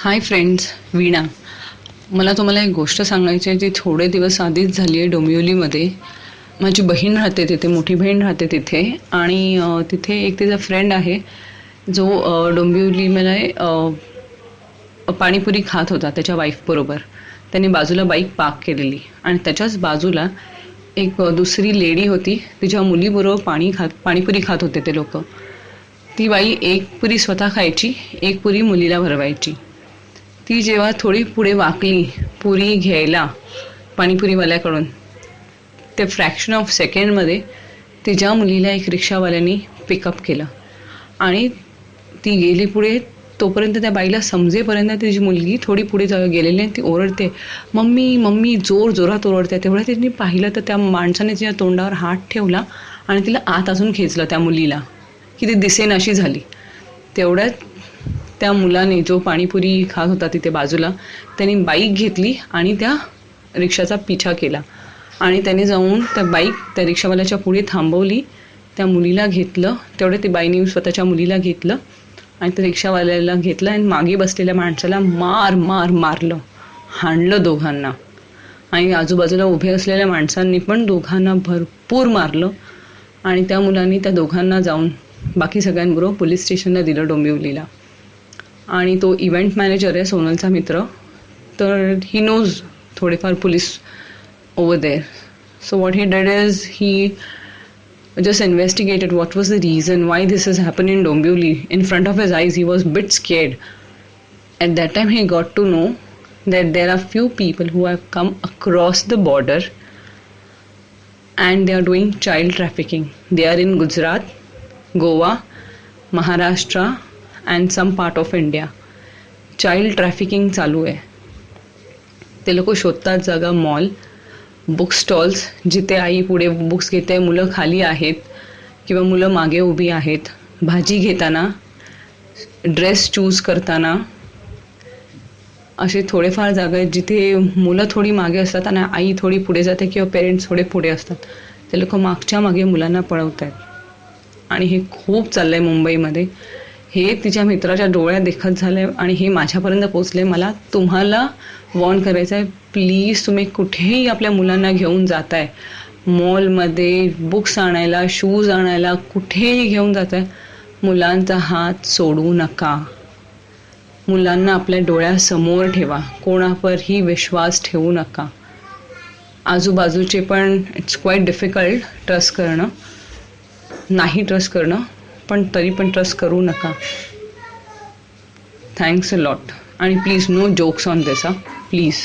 Hi friends, वीणा. मला तुम्हाला एक गोष्ट सांगायची आहे जी थोडे दिवस आधीच झाली आहे. डोंबिवलीमध्ये माझी बहीण राहते तिथे, मोठी बहीण राहते तिथे. आणि तिथे एक तिचा फ्रेंड आहे जो डोंबिवलीमध्ये पाणीपुरी खात होता त्याच्या वाईफबरोबर. त्याने बाजूला बाईक पार्क केलेली आणि त्याच्याच बाजूला एक दुसरी लेडी होती. तिच्या मुलीबरोबर पाणीपुरी खात होते ते लोक. ती बाई एक पुरी स्वतः खायची, एक पुरी मुलीला भरवायची. ती जेव्हा थोडी पुढे वाकली पुरी घ्यायला पाणीपुरीवाल्याकडून, ते फ्रॅक्शन ऑफ सेकंडमध्ये तिच्या मुलीला एक रिक्षावाल्याने पिकअप केलं आणि ती गेली पुढे. तोपर्यंत त्या बाईला समजेपर्यंत तिची मुलगी थोडी पुढे गेलेली आणि ती ओरडते, मम्मी मम्मी, जोर जोरात ओरडते. तेवढं तिने पाहिलं तर त्या माणसाने तिच्या तोंडावर हात ठेवला आणि तिला आत अजून खेचलं त्या मुलीला, की ती दिसेनाशी झाली. तेवढ्यात त्या मुलाने, जो पाणीपुरी खात होता तिथे बाजूला, त्यांनी बाईक घेतली आणि त्या रिक्षाचा पिछा केला आणि त्याने जाऊन त्या रिक्षावाल्याच्या पुढे थांबवली. त्या मुलीला घेतलं. तेवढे ती बाईने स्वतःच्या मुलीला घेतलं आणि त्या रिक्षावाल्याला घेतलं आणि मागे बसलेल्या माणसाला मारलं, हाणलं दोघांना. आणि आजूबाजूला उभे असलेल्या माणसांनी पण दोघांना भरपूर मारलं. आणि त्या मुलांनी त्या दोघांना जाऊन बाकी सगळ्यांबरोबर पोलीस स्टेशनला दिलं, डोंबिवलीला. आणि तो इव्हेंट मॅनेजर आहे, सोनलचा मित्र. तर ही नोज थोडेफार police over there. So what he did is he just investigated what was the reason why this has happened in Dombivli in front of his eyes. He was a bit scared. At that time he got to know that there are few people who have come across the border and they are doing child trafficking. They are in Gujarat, Goa, Maharashtra and some part of India. Child trafficking चालू आहे. ते लोक शोधतात जागा, mall, book stalls, जिथे आई पुढे books घेते, मुलं खाली आहेत किंवा मुलं मागे उभी आहेत, भाजी घेताना, ड्रेस चूज करताना. असे थोडेफार जागा आहेत जिथे मुलं थोडी मागे असतात आणि आई थोडी पुढे जाते किंवा पेरेंट्स थोडे पुढे असतात. ते लोक मागच्या मागे मुलांना पळवत आहेत. आणि हे खूप चाललंय मुंबईमध्ये. हे तिच्या मित्राच्या डोळ्यात देखत झालंय आणि हे माझ्यापर्यंत पोचले. मला तुम्हाला वॉर्न करायचं आहे, प्लीज तुम्ही कुठेही आपल्या मुलांना घेऊन जाताय, मॉलमध्ये बुक्स आणायला, शूज आणायला, कुठेही घेऊन जाताय, मुलांचा हात सोडू नका. मुलांना आपल्या डोळ्यासमोर ठेवा. कोणावरही विश्वास ठेवू नका. आजूबाजूचे पण इट्स क्वाईट डिफिकल्ट ट्रस्ट करणं, नाही ट्रस्ट करणं, पण तरी पण ट्रस्ट करू नका. Thanks a lot. आणि please no jokes on this, please.